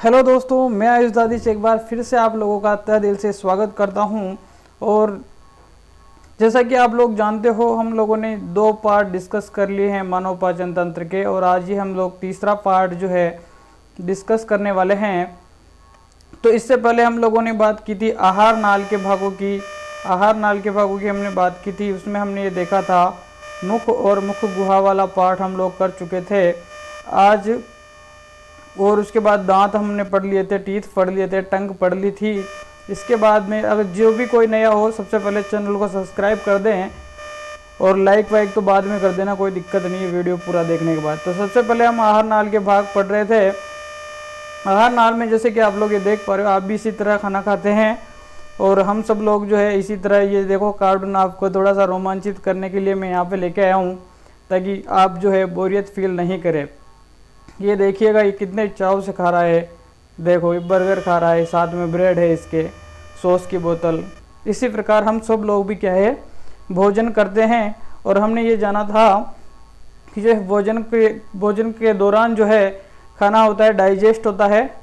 Hello दोस्तों, मैं आयुष दादिश एक बार फिर से आप लोगों का तहे दिल से स्वागत करता हूं। और जैसा कि आप लोग जानते हो, हम लोगों ने 2 पार्ट डिस्कस कर लिए हैं मानव पाचन तंत्र के, और आज ही हम लोग तीसरा पार्ट जो है डिस्कस करने वाले हैं। तो इससे पहले हम लोगों ने बात की थी आहार नाल के भागों की हमने बात की थी। उसमें हमने ये देखा था मुख और मुख गुहा वाला पार्ट हम लोग कर चुके थे आज। और उसके बाद दांत हमने पढ़ लिए थे, टीथ पढ़ लिए थे, टंग पढ़ ली थी। इसके बाद में अगर जो भी कोई नया हो, सबसे पहले चैनल को सब्सक्राइब कर दें और लाइक वाइक तो बाद में कर देना, कोई दिक्कत नहीं है वीडियो पूरा देखने के बाद। तो सबसे पहले हम आहार नाल के भाग पढ़ रहे थे। आहार नाल में जैसे कि आप लोग ये देख पा रहे हो, आप भी इसी तरह खाना खाते हैं और हम सब लोग जो है इसी तरह। ये देखो कार्टून आपको थोड़ा सा रोमांचित करने के लिए मैं यहाँ पे लेके आया हूँ, ताकि आप जो है बोरियत फील नहीं करें। ये देखिएगा, ये कितने चाव से खा रहा है। देखो, ये बर्गर खा रहा है, साथ में ब्रेड है, इसके सॉस की बोतल। इसी प्रकार हम सब लोग भी क्या है भोजन करते हैं। और हमने ये जाना था कि जो भोजन के दौरान जो है खाना होता है, डाइजेस्ट होता है।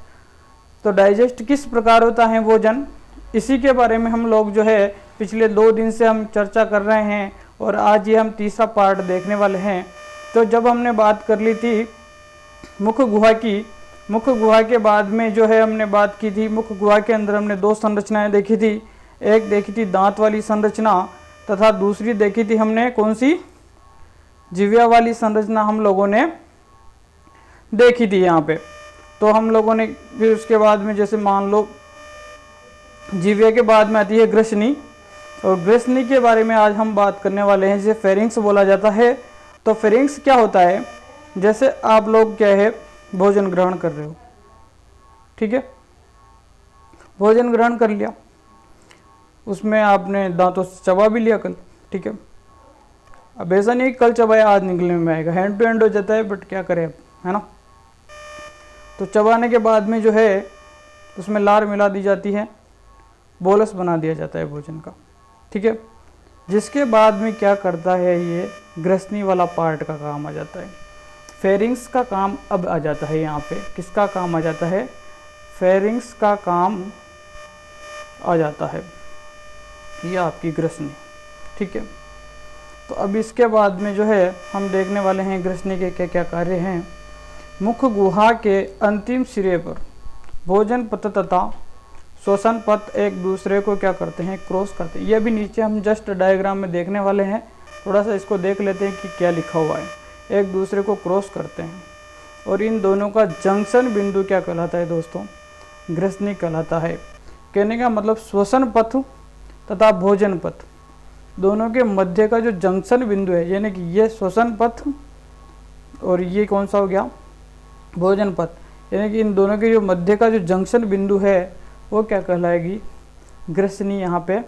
तो डाइजेस्ट किस प्रकार होता है भोजन, इसी के बारे में हम लोग जो है पिछले 2 दिन से हम चर्चा कर रहे हैं, और आज ये हम तीसरा पार्ट देखने वाले हैं। तो जब हमने बात कर ली थी मुख गुहा की, मुख गुहा के बाद में जो है हमने बात की थी, मुख गुहा के अंदर हमने 2 संरचनाएं देखी थी। एक देखी थी दांत वाली संरचना, तथा दूसरी देखी थी हमने कौन सी, जिह्वा वाली संरचना हम लोगों ने देखी थी यहाँ पे। तो हम लोगों ने फिर उसके बाद में जैसे मान लो जिह्वा के बाद में आती है ग्रसनी, और ग्रसनी के बारे में आज हम बात करने वाले हैं, जिसे फेरिंग्स बोला जाता है। तो फेरिंग्स क्या होता है, जैसे आप लोग क्या है भोजन ग्रहण कर रहे हो, ठीक है, भोजन ग्रहण कर लिया, उसमें आपने दांतों से चबा भी लिया कल, ठीक है। अब ऐसा नहीं कल चबाया आज निकलने में आएगा, हैंड टू हैंड हो जाता है, बट क्या करें अब, है ना। तो चबाने के बाद में जो है उसमें लार मिला दी जाती है, बोलस बना दिया जाता है भोजन का, ठीक है। जिसके बाद में क्या करता है, ये ग्रसनी वाला पार्ट का काम आ जाता है। फेरिंग्स का काम अब आ जाता है यहाँ पे। किसका काम आ जाता है, फेरिंग्स का काम आ जाता है, ये आपकी ग्रसनी, ठीक है। तो अब इसके बाद में जो है हम देखने वाले हैं ग्रसनी के क्या क्या कार्य हैं। मुख गुहा के अंतिम सिरे पर भोजन पथ तथा श्वसन पथ एक दूसरे को क्या करते हैं, क्रॉस करते हैं। ये भी नीचे हम जस्ट डायग्राम में देखने वाले हैं, थोड़ा सा इसको देख लेते हैं कि क्या लिखा हुआ है। एक दूसरे को क्रॉस करते हैं, और इन दोनों का जंक्शन बिंदु क्या कहलाता है दोस्तों, ग्रसनी कहलाता है। कहने का मतलब श्वसन पथ तथा भोजन पथ दोनों के मध्य का जो जंक्शन बिंदु है, यानी कि ये श्वसन पथ और ये कौन सा हो गया, भोजन पथ, यानी कि इन दोनों के जो मध्य का जो जंक्शन बिंदु है वो क्या कहलाएगी, ग्रसनी यहाँ पे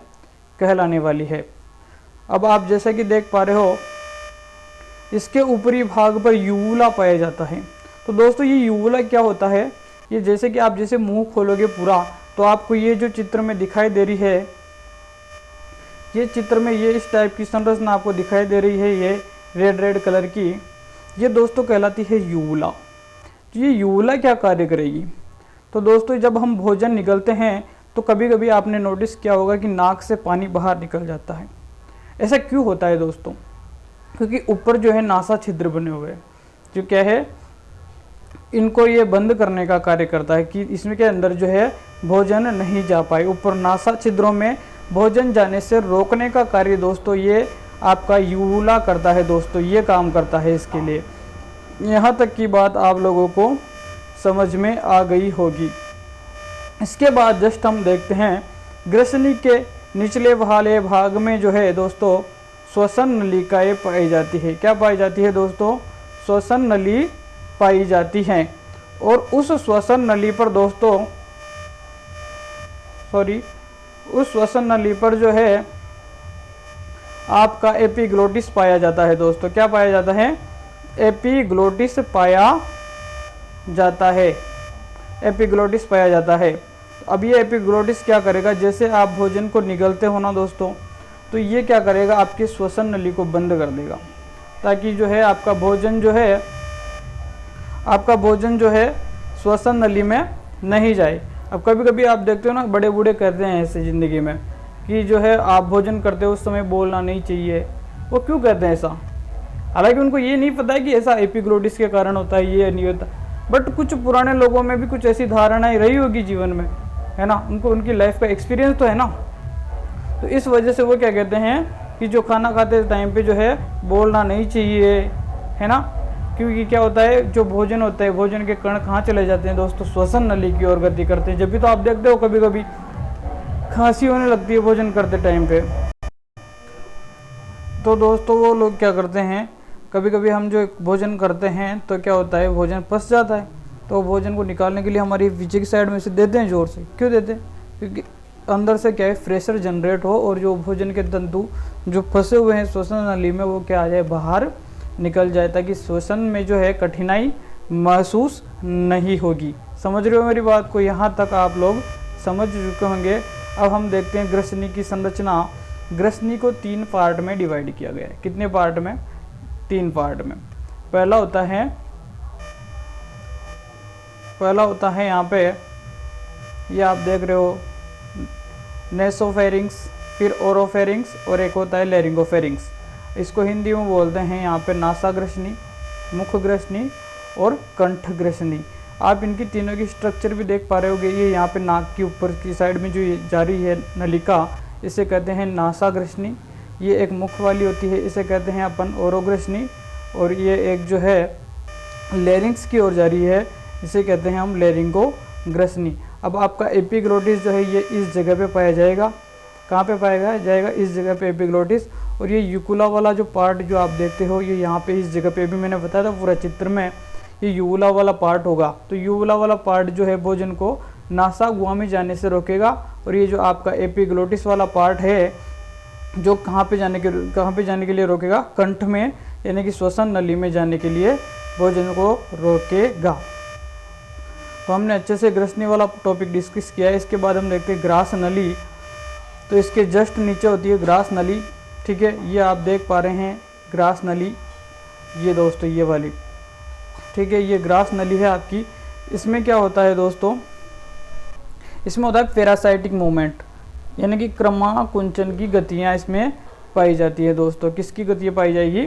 कहलाने वाली है। अब आप जैसा कि देख पा रहे हो, इसके ऊपरी भाग पर यूवुला पाया जाता है। तो दोस्तों ये यूवुला क्या होता है, ये जैसे कि आप जैसे मुंह खोलोगे पूरा, तो आपको ये जो चित्र में दिखाई दे रही है, ये चित्र में ये इस टाइप की संरचना आपको दिखाई दे रही है, ये रेड कलर की, ये दोस्तों कहलाती है यूवुला। तो ये यूवुला क्या कार्य करेगी, तो दोस्तों जब हम भोजन निगलते हैं तो कभी कभी आपने नोटिस किया होगा कि नाक से पानी बाहर निकल जाता है। ऐसा क्यों होता है दोस्तों, क्योंकि ऊपर जो है नासा छिद्र बने हुए हैं, जो क्या है इनको ये बंद करने का कार्य करता है कि इसमें के अंदर जो है भोजन नहीं जा पाए। ऊपर नासा छिद्रों में भोजन जाने से रोकने का कार्य दोस्तों ये आपका यूवुला करता है। दोस्तों ये काम करता है इसके लिए। यहाँ तक की बात आप लोगों को समझ में आ गई होगी। इसके बाद जस्ट हम देखते हैं ग्रसनी के निचले वाले भाग में जो है दोस्तों श्वसन नलिकाएं पाई जाती है। क्या पाई जाती है दोस्तों, श्वसन नली पाई जाती हैं। और उस श्वसन नली पर दोस्तों उस श्वसन नली पर जो है आपका एपिग्लोटिस पाया जाता है। दोस्तों क्या पाया जाता है, एपिग्लोटिस पाया जाता है, एपिग्लोटिस पाया जाता है। अब ये एपिग्लोटिस क्या करेगा, जैसे आप भोजन को निगलते हो ना दोस्तों, तो ये क्या करेगा, आपकी श्वसन नली को बंद कर देगा, ताकि जो है आपका भोजन जो है श्वसन नली में नहीं जाए। अब कभी कभी आप देखते हो ना, बड़े बूढ़े कहते हैं ऐसे ज़िंदगी में कि जो है आप भोजन करते हो उस समय बोलना नहीं चाहिए। वो क्यों कहते हैं ऐसा? हालांकि उनको ये नहीं पता है कि ऐसा एपिग्लोटिस के कारण होता है, ये नहीं होता। बट कुछ पुराने लोगों में भी कुछ ऐसी धारणाएं रही होगी जीवन में, है ना, उनको उनकी लाइफ का एक्सपीरियंस तो है ना। तो इस वजह से वो क्या कहते हैं कि जो खाना खाते टाइम पे जो है बोलना नहीं चाहिए, है ना। क्योंकि क्या होता है, जो भोजन होता है, भोजन के कण कहाँ चले जाते हैं दोस्तों? श्वसन नली की ओर गति करते हैं। जब भी तो आप देखते हो कभी कभी खांसी होने लगती है भोजन करते टाइम पे। तो दोस्तों वो लोग क्या करते हैं, कभी कभी हम जो भोजन करते हैं तो क्या होता है, भोजन पच जाता है। तो भोजन को निकालने के लिए हमारी पीछे की साइड में से देते हैं जोर से। क्यों देते हैं? क्योंकि अंदर से क्या है, प्रेशर जनरेट हो और जो भोजन के तंतु जो फंसे हुए हैं श्वसन नली में वो क्या आ जाए, बाहर निकल जाए, ताकि श्वसन में जो है कठिनाई महसूस नहीं होगी। समझ रहे हो मेरी बात को? यहाँ तक आप लोग समझ चुके होंगे। अब हम देखते हैं ग्रसनी की संरचना। ग्रसनी को 3 पार्ट में डिवाइड किया गया है। कितने पार्ट में? 3 पार्ट में। पहला होता है यहाँ पे, ये आप देख रहे हो, नेसोफेरिंग्स, फिर ओरोफेरिंग्स और एक होता है लेरिंगोफेरिंग्स। इसको हिंदी में बोलते हैं यहाँ पे नासाग्रसनी, मुखग्रसनी और कंठग्रसनी। आप इनकी तीनों की स्ट्रक्चर भी देख पा रहे होगे। ये यहाँ पे नाक की ऊपर की साइड में जो ये जा रही है नलिका, इसे कहते हैं नासाग्रसनी। ये एक मुख वाली होती है, इसे कहते हैं अपन ओरोग्रसनी। और ये एक जो है लेरिंग्स की ओर जा रही है, इसे कहते हैं हम लेरिंगोग्रसनी। अब आपका एपिग्लोटिस जो है ये इस जगह पे पाया जाएगा। कहाँ पे पाया जाएगा? इस जगह पे एपिग्लोटिस। और ये यूकुला वाला जो पार्ट जो आप देखते हो, ये यहाँ पे इस जगह पे भी मैंने बताया था पूरा चित्र में, ये यूवुला वाला पार्ट होगा। तो यूवुला वाला पार्ट जो है भोजन को नासा में जाने से रोकेगा। और ये जो आपका एपिग्लोटिस वाला पार्ट है जो कहाँ पे जाने के लिए रोकेगा? कंठ में, यानी कि श्वसन नली में जाने के लिए भोजन को रोकेगा। तो हमने अच्छे से ग्रसनी वाला टॉपिक डिस्कस किया है। इसके बाद हम देखते हैं ग्रास नली। तो इसके जस्ट नीचे होती है ग्रास नली, ठीक है। ये आप देख पा रहे हैं ग्रास नली, ये दोस्तों ये वाली, ठीक है, ये ग्रास नली है आपकी। इसमें क्या होता है दोस्तों? इसमें होता है पैरासाइटिक मूवमेंट, यानी कि क्रमाकुंचन की गतियाँ इसमें पाई जाती है दोस्तों। किसकी गति पाई जाएगी?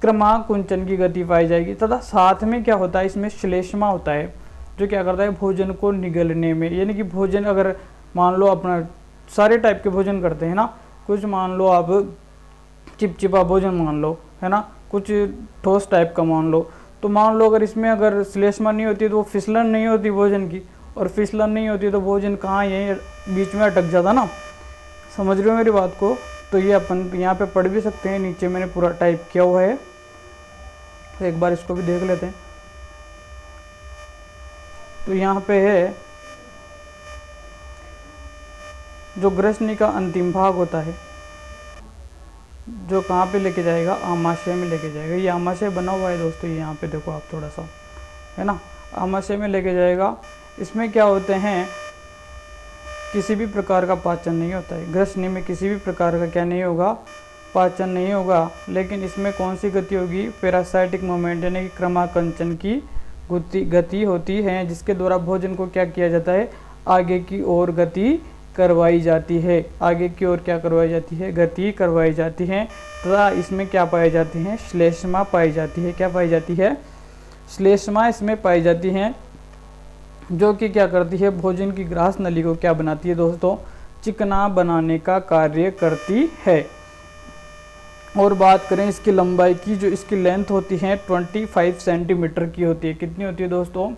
क्रमाकुंचन की गति पाई जाएगी। तथा साथ में क्या होता है, इसमें श्लेष्मा होता है जो क्या करता है भोजन को निगलने में। यानी कि भोजन, अगर मान लो अपना सारे टाइप के भोजन करते हैं ना, कुछ मान लो आप चिपचिपा भोजन मान लो, है ना, कुछ ठोस टाइप का मान लो। तो मान लो अगर इसमें अगर श्लेष्मा नहीं होती तो वो फिसलन नहीं होती भोजन की, और फिसलन नहीं होती तो भोजन कहाँ यहीं बीच में अटक जाता ना। समझ रहे हो मेरी बात को? तो ये अपन यहाँ पे पढ़ भी सकते हैं, नीचे मैंने पूरा टाइप किया हुआ है, तो एक बार इसको भी देख लेते हैं। तो यहाँ पे है जो ग्रसनी का अंतिम भाग होता है, जो कहाँ पे लेके जाएगा? आमाशय में लेके जाएगा। ये आमाशय बना हुआ है दोस्तों, ये यहाँ पे देखो आप थोड़ा सा, है ना, आमाशय में लेके जाएगा। इसमें क्या होते हैं, किसी भी प्रकार का पाचन नहीं होता है ग्रसनी में, किसी भी प्रकार का क्या नहीं होगा? पाचन नहीं होगा। लेकिन इसमें कौन सी गति होगी? पैरासाइटिक मूवमेंट, यानी कि क्रमाकुंचन की गति होती है, जिसके द्वारा भोजन को क्या किया जाता है? आगे की ओर गति करवाई जाती है। आगे की ओर क्या करवाई जाती है? गति करवाई जाती है। तथा इसमें क्या पाई जाती है? श्लेष्मा पाई जाती है। क्या पाई जाती है? श्लेष्मा इसमें पाई जाती हैं, जो कि क्या करती है? भोजन की ग्रास नली को क्या बनाती है दोस्तों? चिकना बनाने का कार्य करती है। और बात करें इसकी लंबाई की, जो इसकी लेंथ होती है 25 सेंटीमीटर की होती है। कितनी होती है दोस्तों?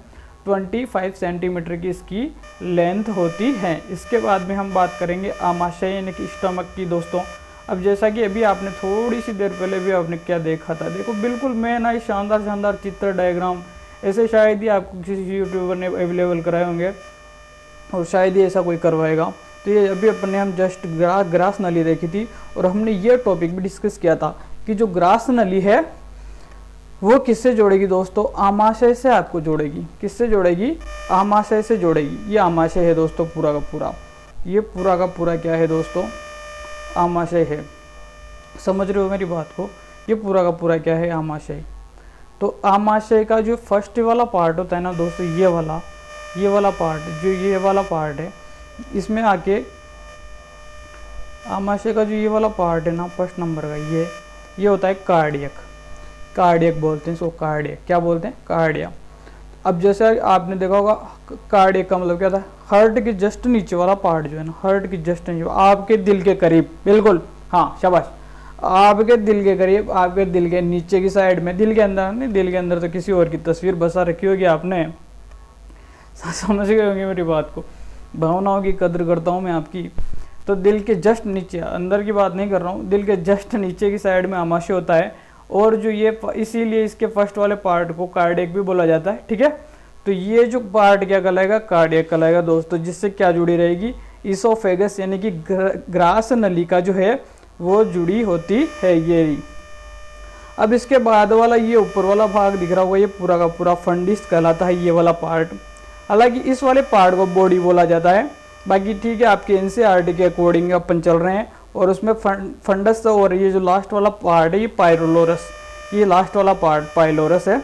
25 सेंटीमीटर की इसकी लेंथ होती है। इसके बाद में हम बात करेंगे आमाशय यानी कि स्टमक की दोस्तों। अब जैसा कि अभी आपने थोड़ी सी देर पहले भी आपने क्या देखा था, देखो बिल्कुल मैं ना शानदार शानदार चित्र डायग्राम ऐसे शायद ही आपको किसी यूट्यूबर ने अवेलेबल कराए होंगे, और शायद ही ऐसा कोई करवाएगा। तो ये अभी अपन ने हम जस्ट ग्रास नली देखी थी, और हमने ये टॉपिक भी डिस्कस किया था कि जो ग्रास नली है वो किससे जोड़ेगी दोस्तों? आमाशय से आपको जोड़ेगी। किससे जोड़ेगी? आमाशय से जोड़ेगी। ये आमाशय है दोस्तों पूरा का पूरा, ये पूरा का पूरा क्या है दोस्तों? आमाशय है। समझ रहे हो मेरी बात को? ये पूरा का पूरा क्या है? आमाशय। तो आमाशय का जो फर्स्ट वाला पार्ट होता है ना दोस्तों, ये वाला, ये वाला पार्ट, जो ये वाला पार्ट है, इसमें आके आमाशय का जो ये वाला पार्ट है ना, फर्स्ट नंबर का, ये होता है कार्डियक। कार्डियक बोलते हैं इसको, कार्डियक क्या बोलते हैं, कार्डिया। अब जैसे आपने देखा होगा कार्डियक का मतलब क्या था, हार्ट के जस्ट नीचे वाला पार्ट जो है ना, हार्ट के जस्ट नीचे, आपके दिल के करीब, बिल्कुल हाँ शाबाश, आपके दिल के करीब, आपके दिल के नीचे की साइड में, दिल के अंदर नहीं, दिल के अंदर तो किसी और की तस्वीर बसा रखी होगी आपने, समझ गए होंगे मेरी बात को। भावनाओं की कदर करता हूँ मैं आपकी। तो दिल के जस्ट नीचे, अंदर की बात नहीं कर रहा हूँ, दिल के जस्ट नीचे की साइड में आमाशय होता है। और जो ये, इसीलिए इसके फर्स्ट वाले पार्ट को कार्डियक भी बोला जाता है, ठीक है। तो ये जो पार्ट क्या कहलाएगा, कार्डियक कहलाएगा दोस्तों, जिससे क्या जुड़ी रहेगी, इसोफेगस यानी कि ग्रास नलिका जो है वो जुड़ी होती है ये। अब इसके बाद वाला ये ऊपर वाला भाग दिख रहा होगा, ये पूरा का पूरा फंडिस कहलाता है, ये वाला पार्ट। हालांकि इस वाले पार्ट को बॉडी बोला जाता है, बाकी ठीक है, आपके एनसीईआरटी के अकॉर्डिंग अपन चल रहे हैं। और उसमें फंडस, और ये जो लास्ट वाला पार्ट है ये पाइलोरस, ये लास्ट वाला पार्ट पाइलोरस है,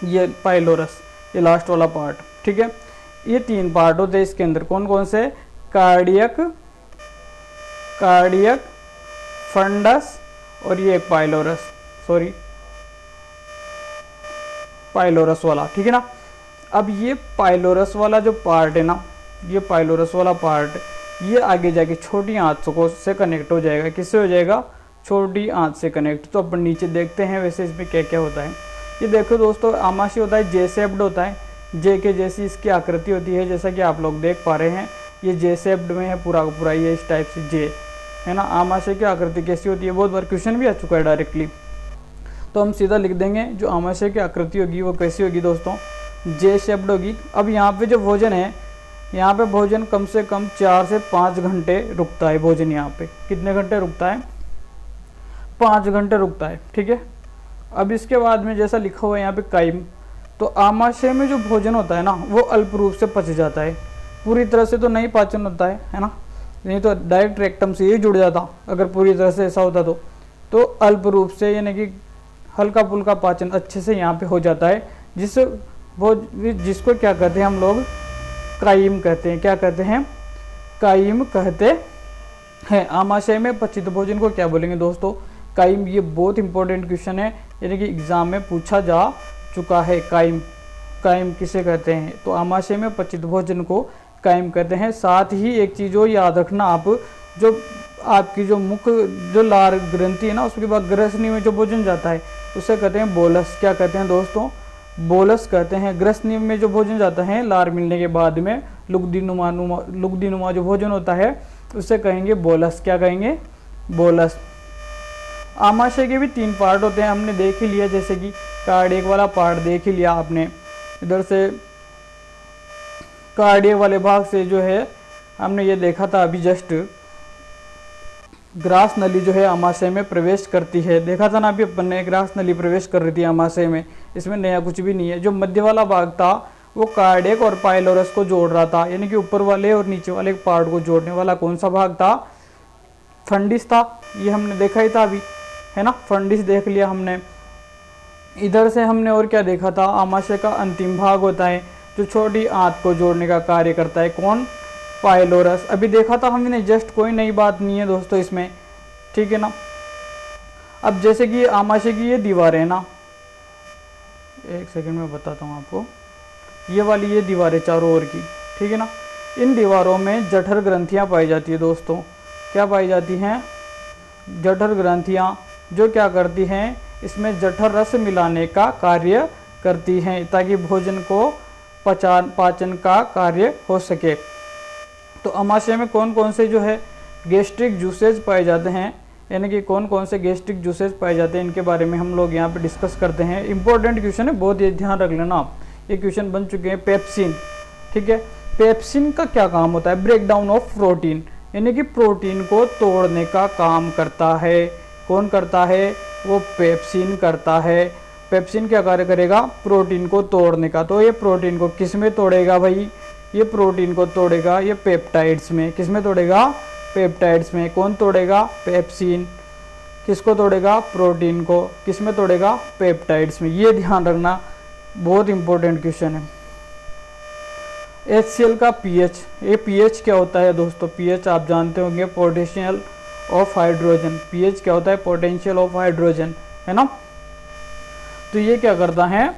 ये पाइलोरस, ये लास्ट वाला पार्ट, ठीक है। ये 3 पार्ट होते हैं इसके अंदर, कौन कौन से, कार्डियक, कार्डियक, फंडस और ये पाइलोरस, सॉरी पाइलोरस वाला, ठीक है ना। अब ये पाइलोरस वाला जो पार्ट है ना, ये पाइलोरस वाला पार्ट, ये आगे जाके छोटी आंत को से कनेक्ट हो जाएगा, किससे हो जाएगा, छोटी आंत से कनेक्ट। तो अपन नीचे देखते हैं वैसे इसमें क्या क्या होता है। ये देखो दोस्तों, आमाशय होता है जे शेप्ड होता है, जे के जैसी इसकी आकृति होती है, जैसा कि आप लोग देख पा रहे हैं, ये जे शेप्ड में है पूरा का पूरा, ये इस टाइप से जे है ना। आमाशय की आकृति कैसी होती है, बहुत बार क्वेश्चन भी आ चुका है डायरेक्टली, तो हम सीधा लिख देंगे जो आमाशय की आकृति होगी वो कैसी होगी दोस्तों, जे शेप्ड होगी। अब यहाँ पे जो भोजन है, यहाँ पे भोजन कम से कम 4 से 5 घंटे रुकता है भोजन। यहाँ पे कितने घंटे रुकता है, 5 घंटे रुकता है, ठीक है। अब इसके बाद में जैसा लिखा हुआ है यहाँ पे काइम, तो आमाशय में जो भोजन होता है ना वो अल्प रूप से पच जाता है, पूरी तरह से तो नहीं पाचन होता है ना, नहीं तो डायरेक्ट रेक्टम से ही जुड़ जाता अगर पूरी तरह से ऐसा होता तो अल्प रूप से यानी कि हल्का फुल्का पाचन अच्छे से यहाँ पे हो जाता है, जिसको क्या कहते हैं हम लोग, काइम कहते हैं। क्या कहते हैं, काइम कहते हैं। आमाशय में पचित भोजन को क्या बोलेंगे दोस्तों, काइम। ये बहुत इंपॉर्टेंट क्वेश्चन है, यानी कि एग्जाम में पूछा जा चुका है। काइम, काइम किसे कहते हैं, तो आमाशय में पचित भोजन को काइम कहते हैं। साथ ही एक चीज़ और याद रखना आप, जो आपकी जो मुख जो लार ग्रंथि है ना, उसके बाद ग्रसनी में जो भोजन जाता है उसे कहते हैं बोलस। क्या कहते हैं दोस्तों, बोलस कहते हैं। ग्रसनी में जो भोजन जाता है लार मिलने के बाद में, लुगदी नुमा जो भोजन होता है उसे कहेंगे बोलस। क्या कहेंगे, बोलस। आमाशय के भी 3 पार्ट होते हैं, हमने देख ही लिया, जैसे कि कार्डियक वाला पार्ट देख ही लिया आपने। इधर से कार्डियक वाले भाग से जो है हमने ये देखा था अभी जस्ट, ग्रास नली जो है आमाशय में प्रवेश करती है, देखा था ना अभी अपन ने, ग्रास नली प्रवेश कर रही थी आमाशय में, इसमें नया कुछ भी नहीं है। जो मध्य वाला भाग था वो कार्डियक और पाइलोरस को जोड़ रहा था, यानी कि ऊपर वाले और नीचे वाले पार्ट को जोड़ने वाला कौन सा भाग था, फंडिस था। ये हमने देखा ही था अभी, है ना, फंडिस देख लिया हमने। इधर से हमने और क्या देखा था, आमाशय का अंतिम भाग होता है जो छोटी आंत को जोड़ने का कार्य करता है, कौन, पाइलोरस। अभी देखा था हमने, जस्ट कोई नई बात नहीं है दोस्तों इसमें, ठीक है ना। अब जैसे कि आमाशय की ये दीवारें है ना, एक सेकंड में बताता हूँ आपको, ये वाली ये दीवारें चारों ओर की, ठीक है ना, इन दीवारों में जठर ग्रंथियाँ पाई जाती है दोस्तों। क्या पाई जाती हैं, जठर ग्रंथियाँ, जो क्या करती हैं, इसमें जठर रस मिलाने का कार्य करती हैं ताकि भोजन को पाचन का कार्य हो सके। तो आमाशय में कौन कौन से जो है गैस्ट्रिक जूसेज पाए जाते हैं, यानी कि कौन कौन से गैस्ट्रिक जूसेज पाए जाते हैं, इनके बारे में हम लोग यहाँ पे डिस्कस करते हैं। इंपॉर्टेंट क्वेश्चन है, बहुत ये ध्यान रख लेना आप, ये क्वेश्चन बन चुके हैं। पेप्सिन, ठीक है, पेप्सिन का क्या काम होता है, ब्रेक डाउन ऑफ प्रोटीन, यानी कि प्रोटीन को तोड़ने का काम करता है। कौन करता है, वो पेप्सिन करता है। पेप्सिन क्या कार्य करेगा, प्रोटीन को तोड़ने का। तो ये प्रोटीन को किस में तोड़ेगा भाई, ये प्रोटीन को तोड़ेगा ये पेप्टाइड्स में। किस में तोड़ेगा, पेप्टाइड्स में। कौन तोड़ेगा, पेप्सिन। किसको तोड़ेगा, प्रोटीन को। किस में तोड़ेगा, पेप्टाइड्स में। ये ध्यान रखना, बहुत इंपॉर्टेंट क्वेश्चन है। HCl का pH, ये pH क्या होता है दोस्तों? pH आप जानते होंगे, पोटेंशियल ऑफ हाइड्रोजन। pH क्या होता है? पोटेंशियल ऑफ हाइड्रोजन, है ना। तो ये क्या करता है,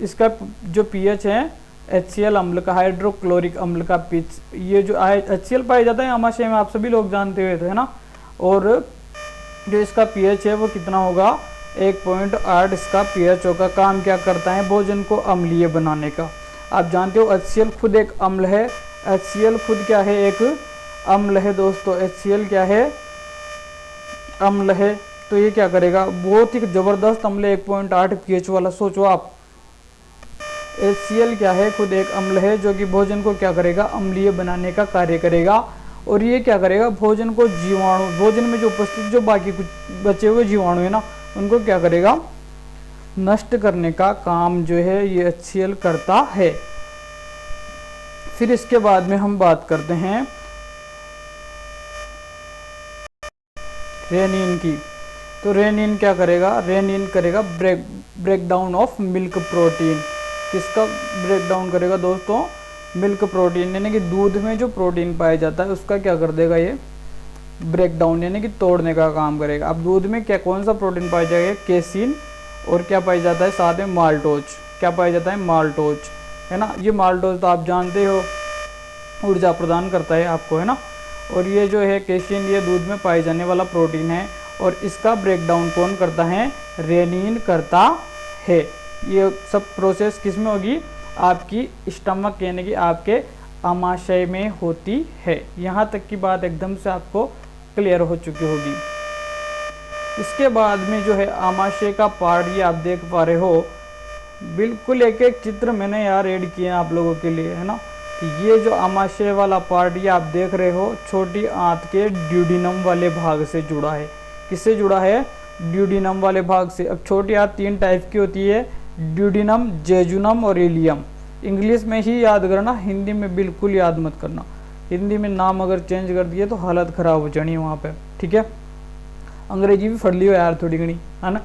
इसका जो pH है HCl अम्ल का, हाइड्रोक्लोरिक अम्ल का पीएच, ये जो HCl पाया जाता है आमाशय में, आप सभी लोग जानते हुए थे, है ना। और जो इसका pH है वो कितना होगा? 1.8 इसका pH होगा। काम क्या करता है? भोजन को अम्लीय बनाने का। आप जानते हो HCl खुद एक अम्ल है। HCl खुद क्या है? एक अम्ल है दोस्तों। HCl क्या है? अम्ल है। तो ये क्या करेगा? बहुत ही जबरदस्त अम्ल है, 1.8 pH वाला। सोचो आप, HCl क्या है? खुद एक अम्ल है जो कि भोजन को क्या करेगा? अम्लीय बनाने का कार्य करेगा। और ये क्या करेगा? भोजन को जीवाणु, भोजन में जो उपस्थित जो बाकी कुछ बचे हुए जीवाणु है ना, उनको क्या करेगा? नष्ट करने का काम जो है ये HCl करता है। फिर इसके बाद में हम बात करते हैं रेनिन की। तो रेनिन क्या करेगा? रेनिन करेगा break down of milk protein. किसका ब्रेक डाउन करेगा दोस्तों? मिल्क प्रोटीन, यानी कि दूध में जो प्रोटीन पाया जाता है उसका क्या कर देगा? ये ब्रेक डाउन यानी कि तोड़ने का काम करेगा। अब दूध में क्या कौन सा प्रोटीन पाया जाएगा? केसिन, और क्या पाया जाता है साथ में? माल्टोज। क्या पाया जाता है? माल्टोज, है ना। ये माल्टोज तो आप जानते हो ऊर्जा प्रदान करता है आपको, है ना। और ये जो है केसिन, ये दूध में पाए जाने वाला प्रोटीन है, और इसका ब्रेक डाउन कौन करता है? रेनिन करता है। ये सब प्रोसेस किस में होगी? आपकी स्टमक यानी कि आपके आमाशय में होती है। यहाँ तक की बात एकदम से आपको क्लियर हो चुकी होगी। इसके बाद में जो है आमाशय का पार्ट, ये आप देख पा रहे हो, बिल्कुल एक एक चित्र मैंने यार ऐड किए हैं आप लोगों के लिए, है ना। ये जो आमाशय वाला पार्ट ये आप देख रहे हो, छोटी आंत के ड्यूडिनम वाले भाग से जुड़ा है। किससे जुड़ा है? ड्यूडिनम वाले भाग से। अब छोटी आंत 3 टाइप की होती है, ड्यूडिनम, जेजुनम और इलियम। इंग्लिश में ही याद करना, हिंदी में बिल्कुल याद मत करना। हिंदी में नाम अगर चेंज कर दिए तो हालत ख़राब हो जानी है वहाँ पे, ठीक है। अंग्रेजी भी फट लियो यार थोड़ी घनी, है ना।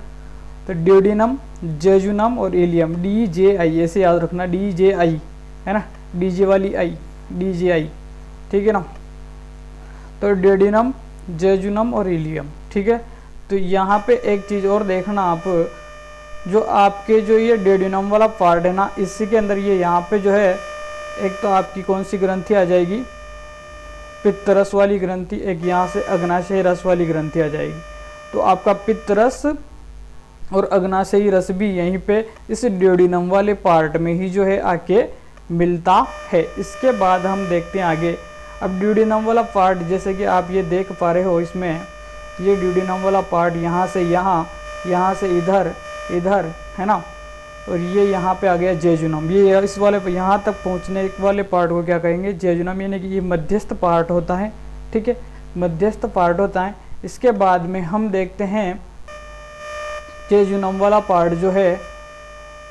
तो ड्यूडिनम, जेजुनम और इलियम, DJI ऐसे याद रखना, DJI, है ना, DJ वाली आई, DJI, ठीक है ना। तो ड्यूडिनम, जेजुनम और इलियम, ठीक है। तो यहाँ पे एक चीज़ और देखना आप, जो आपके जो ये ड्यूडिनम वाला पार्ट है ना, इसी के अंदर ये यहाँ पे जो है, एक तो आपकी कौन सी ग्रंथि आ जाएगी? पित्त रस वाली ग्रंथि। एक यहाँ से अग्नाशयी रस वाली ग्रंथि आ जाएगी। तो आपका पित्त रस और अग्नाशयी रस भी यहीं पे इस ड्यूडिनम वाले पार्ट में ही जो है आके मिलता है। इसके बाद हम देखते हैं आगे। अब ड्यूडिनम वाला पार्ट जैसे कि आप ये देख पा रहे हो, इसमें ये ड्यूडिनम वाला पार्ट यहाँ से यहाँ, यहाँ से इधर, इधर, है ना। और ये यहाँ पे आ गया जेजुनम। ये इस वाले यहाँ तक पहुँचने वाले पार्ट को क्या कहेंगे? जेजुनम, यानी कि ये मध्यस्थ पार्ट होता है, ठीक है, मध्यस्थ पार्ट होता है। इसके बाद में हम देखते हैं जेजुनम वाला पार्ट जो है,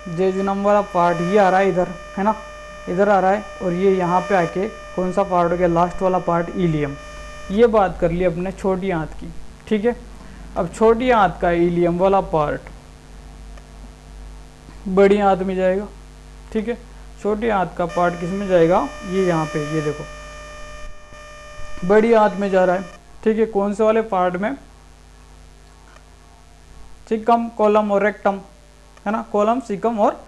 जेजुनम वाला पार्ट ये आ रहा है इधर, है ना, इधर आ रहा है। और ये यहाँ पे आके कौन सा पार्ट हो गया? लास्ट वाला पार्ट, इलियम। ये बात कर ली अपने छोटी आंत की, ठीक है। अब छोटी आंत का इलियम वाला पार्ट बड़ी आंत में जाएगा, ठीक है। छोटी आंत का पार्ट किस में जाएगा? ये यहाँ पे, ये देखो, बड़ी आंत में जा रहा है, ठीक है। कौन से वाले पार्ट में? सिकम, कोलम और रेक्टम, है ना। कोलम, सिकम और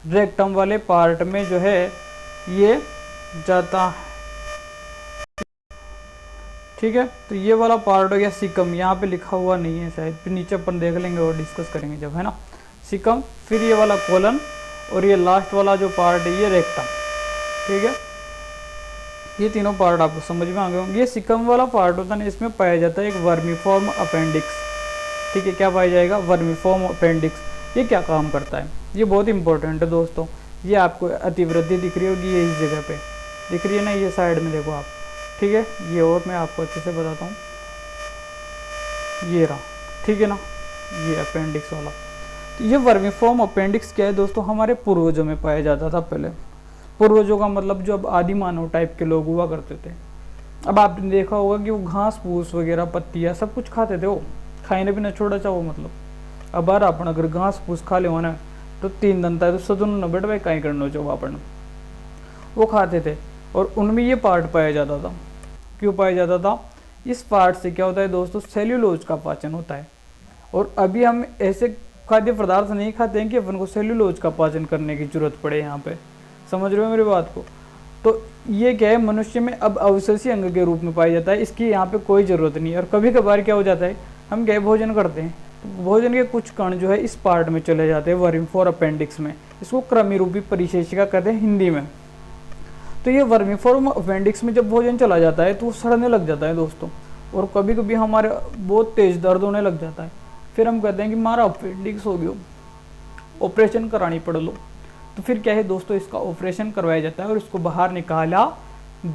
रेक्टम वाले पार्ट में जो है ये जाता है, ठीक है। तो ये वाला पार्ट हो गया सिकम। यहाँ पे लिखा हुआ नहीं है शायद, फिर नीचे अपन देख लेंगे और डिस्कस करेंगे जब, है ना। सिकम, फिर ये वाला कोलन, और ये लास्ट वाला जो पार्ट है ये रेक्टम, ठीक है। ये तीनों पार्ट आपको समझ में आ गए होंगे। ये सिकम वाला पार्ट होता है ना, इसमें पाया जाता है एक वर्मीफॉर्म अपेंडिक्स, ठीक है। क्या पाया जाएगा? Vermiform appendix. ये क्या काम करता है? ये बहुत इंपॉर्टेंट है दोस्तों। ये आपको अतिवृद्धि दिख रही होगी, ये इस जगह पे दिख रही है ना, ये साइड में देखो आप, ठीक है। ये और मैं आपको अच्छे से बताता हूँ, ये रहा, ठीक है ना, ये अपेंडिक्स वाला। तो ये वर्मीफॉर्म अपेंडिक्स क्या है दोस्तों? हमारे पूर्वजों में पाया जाता था पहले। पूर्वजों का मतलब जो अब आदि मानव टाइप के लोग हुआ करते थे। अब आपने देखा होगा कि वो घास फूस वगैरह, पत्तियाँ सब कुछ खाते थे, वो खाने भी न छोड़ा चाहो मतलब। अब बार अपन अगर घास फूस खा ले ना तो 3 दिन तक तो सदन न बैठ भाई कहीं करना चाहो अपन, वो खाते थे। और उनमें ये पार्ट पाया जाता था। क्यों पाया जाता था? इस पार्ट से क्या होता है दोस्तों, सेल्यूलोज का पाचन होता है। और अभी हम ऐसे खाद्य पदार्थ नहीं खाते हैं कि अपन को सेल्यूलोज का पाचन करने की जरूरत पड़े। यहाँ पे समझ रहे हो मेरी बात को? तो ये क्या है, मनुष्य में अब अवशेषी अंग के रूप में पाया जाता है, इसकी यहाँ पे कोई ज़रूरत नहीं है। और कभी कभार क्या हो जाता है, हम क्या भोजन करते हैं तो भोजन के कुछ कण जो है इस पार्ट में चले जाते हैं, वर्मीफोर अपेंडिक्स में। इसको कृमिरूपी परिशेषिका कहते हैं हिंदी में। तो ये वर्मीफोर अपेंडिक्स में जब भोजन चला जाता है तो वो सड़ने लग जाता है दोस्तों, और कभी कभी हमारे बहुत तेज दर्द होने लग जाता है। फिर हम कहते हैं कि हमारा अपेंडिक्स हो गया, ऑपरेशन करानी पड़ लो। तो फिर क्या है दोस्तों, इसका ऑपरेशन करवाया जाता है और इसको बाहर निकाला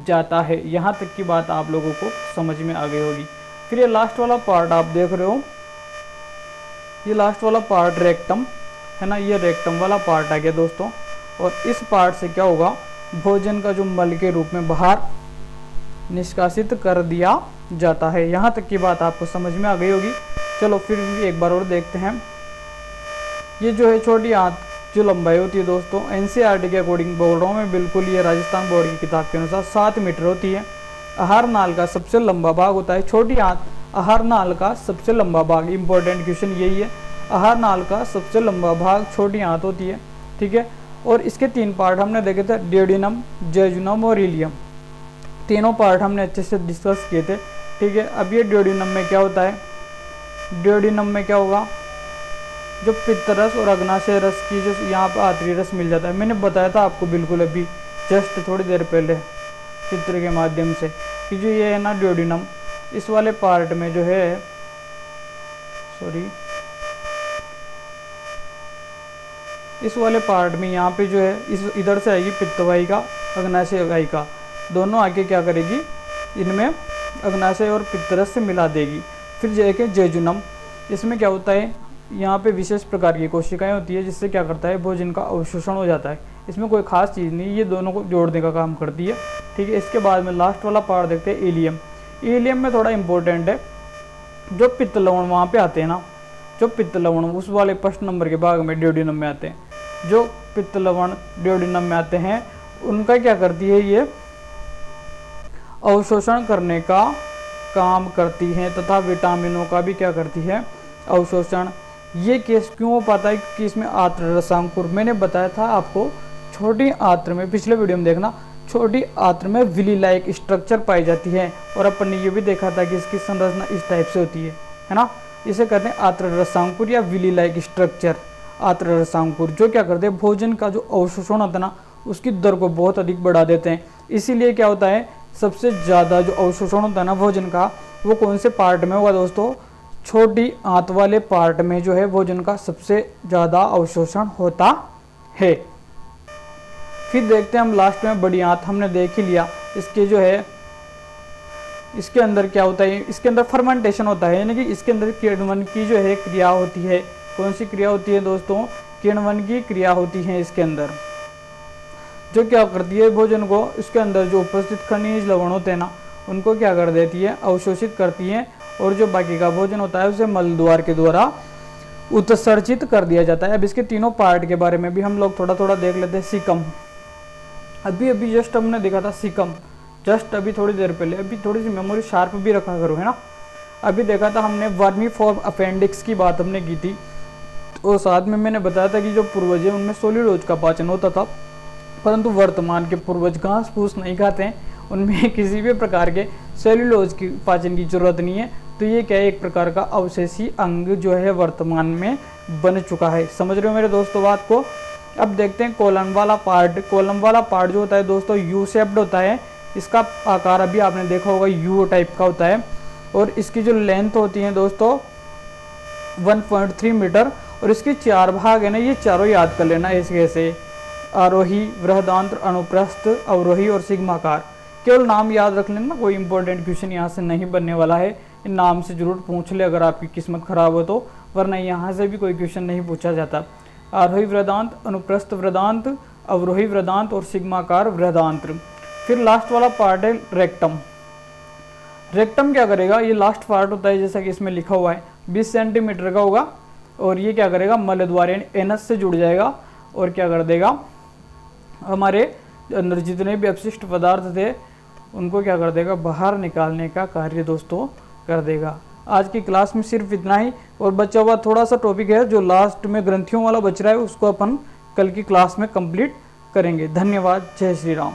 जाता है। यहाँ तक की बात आप लोगों को समझ में आ गई होगी। फिर ये लास्ट वाला पार्ट आप देख रहे हो, ये लास्ट वाला पार्ट रेक्टम है ना, ये रेक्टम वाला पार्ट आ गया दोस्तों। और इस पार्ट से क्या होगा, भोजन का जो मल के रूप में बाहर निष्कासित कर दिया जाता है। यहाँ तक की बात आपको समझ में आ गई होगी। चलो फिर एक बार और देखते हैं। ये जो है छोटी आंत जो लंबाई होती है दोस्तों, एनसीईआरटी के अकॉर्डिंग बोल रहा हूँ मैं, बिल्कुल ये राजस्थान बोर्ड की किताब के अनुसार 7 मीटर होती है। आहार नाल का सबसे लंबा भाग होता है छोटी आंत। आहार नाल का सबसे लंबा भाग, इंपॉर्टेंट क्वेश्चन यही है, आहार नाल का सबसे लंबा भाग छोटी आंत होती है, ठीक है। और इसके 3 पार्ट हमने देखे थे, ड्यूडेनम, जेजुनम और इलियम। तीनों पार्ट हमने अच्छे से डिस्कस किए थे, ठीक है। अब ये ड्यूडेनम में क्या होता है, ड्यूडेनम में क्या होगा, जो पित्तरस और अग्नाशय रस की जो यहाँ पर आंतरिक रस मिल जाता है। मैंने बताया था आपको बिल्कुल अभी जस्ट थोड़ी देर पहले चित्र के माध्यम से कि जो ये है ना ड्यूडेनम, इस वाले पार्ट में जो है, सॉरी, इस वाले पार्ट में यहाँ पे जो है इस इधर से आएगी पित्तवाहिका, अग्नाशय वाहिका, दोनों आके क्या करेगी, इनमें अग्नाशय और पित्तरस से मिला देगी। फिर देखें जेजुनम, इसमें क्या होता है, यहाँ पे विशेष प्रकार की कोशिकाएं होती है जिससे क्या करता है, भोजन का अवशोषण हो जाता है। इसमें कोई खास चीज़ नहीं, ये दोनों को जोड़ने का काम करती है, ठीक है। इसके बाद में लास्ट वाला पार्ट देखते हैं, इलियम। इलियम में थोड़ा इंपॉर्टेंट है, जो पित्त लवण वहाँ पे आते हैं ना, जो पित्त लवण उस वाले फर्स्ट नंबर के भाग में ड्यूडेनम में आते हैं। जो पित्त लवण ड्यूडेनम में आते हैं उनका क्या करती है, ये अवशोषण करने का काम करती हैं तथा विटामिनों का भी क्या करती है, अवशोषण। ये केस क्यों हो पाता है, क्योंकि इसमें आंत्र रसांकुर, मैंने बताया था आपको, छोटी आंत्र में, पिछले वीडियो में देखना, छोटी आंत्र में विली लाइक स्ट्रक्चर पाई जाती है। और अपन ने ये भी देखा था कि इसकी संरचना इस टाइप से होती है ना। इसे कहते हैं आंत्र रसांकुर या विली लाइक स्ट्रक्चर। आंत्र रसांकुर जो क्या करते हैं, भोजन का जो अवशोषण होता है ना, उसकी दर को बहुत अधिक बढ़ा देते हैं। इसीलिए क्या होता है, सबसे ज़्यादा जो अवशोषण होता है ना भोजन का, वो कौन से पार्ट में होगा दोस्तों, छोटी आंत वाले पार्ट में जो है भोजन का सबसे ज़्यादा अवशोषण होता है। फिर देखते हैं हम लास्ट में बड़ी आंत, हमने देख ही लिया। इसके जो है, इसके अंदर क्या होता है, इसके अंदर फर्मेंटेशन होता है, यानी कि इसके अंदर किण्वन की जो है क्रिया होती है। कौन सी क्रिया होती है दोस्तों, किण्वन की क्रिया होती है इसके अंदर, जो क्या करती है, भोजन को इसके अंदर जो उपस्थित खनिज लवण होते हैं ना, उनको क्या कर देती है, अवशोषित करती है। और जो बाकी का भोजन होता है उसे मल द्वार के द्वारा उत्सर्जित कर दिया जाता है। अब इसके तीनों पार्ट के बारे में भी हम लोग थोड़ा थोड़ा देख लेते हैं। सीकम, अभी जस्ट हमने देखा था सीकम, जस्ट अभी थोड़ी देर पहले, अभी थोड़ी सी मेमोरी शार्प भी रखा करो, है ना। अभी देखा था हमने वर्मीफॉर्म अपेंडिक्स की बात हमने की थी, और साथ में मैंने बताया था कि जो पूर्वज है उनमें सेल्यूलोज का पाचन होता था, परंतु वर्तमान के पूर्वज घास फूस नहीं खाते हैं, उनमें किसी भी प्रकार के सेल्यूलोज की पाचन की जरूरत नहीं है। तो ये क्या है, एक प्रकार का अवशेषी अंग जो है वर्तमान में बन चुका है। समझ रहे हो मेरे दोस्तों बात को। अब देखते हैं कोलन वाला पार्ट। कोलन वाला पार्ट जो होता है दोस्तों, यू शेप्ड होता है। इसका आकार अभी आपने देखा होगा, यू टाइप का होता है। और इसकी जो लेंथ होती है दोस्तों 1.3 मीटर, और इसके 4 भाग है ना, ये चारों याद कर लेना ऐसे ऐसे, आरोही, बृहदांत्र, अनुप्रस्थ, अवरोही और सिग्माकार। केवल नाम याद रख लेना, कोई इंपॉर्टेंट क्वेश्चन यहाँ से नहीं बनने वाला है। इन नाम से जरूर पूछ ले अगर आपकी किस्मत खराब हो तो, वरना यहाँ से भी कोई क्वेश्चन नहीं पूछा जाता। आरोही वृदांत, अनुप्रस्थ वृदांत, अवरोही वृदांत और सिग्माकार वृदांत्र। फिर लास्ट वाला पार्ट है रेक्टम। रेक्टम क्या करेगा, ये लास्ट पार्ट होता है, जैसा कि इसमें लिखा हुआ है 20 सेंटीमीटर का होगा। और ये क्या करेगा, मल द्वार एनस से जुड़ जाएगा और क्या कर देगा, हमारे अंदर जितने भी अपशिष्ट पदार्थ थे उनको क्या कर देगा, बाहर निकालने का कार्य दोस्तों कर देगा। आज की क्लास में सिर्फ इतना ही, और बचा हुआ थोड़ा सा टॉपिक है जो लास्ट में ग्रंथियों वाला बच रहा है, उसको अपन कल की क्लास में कंप्लीट करेंगे। धन्यवाद। जय श्री राम।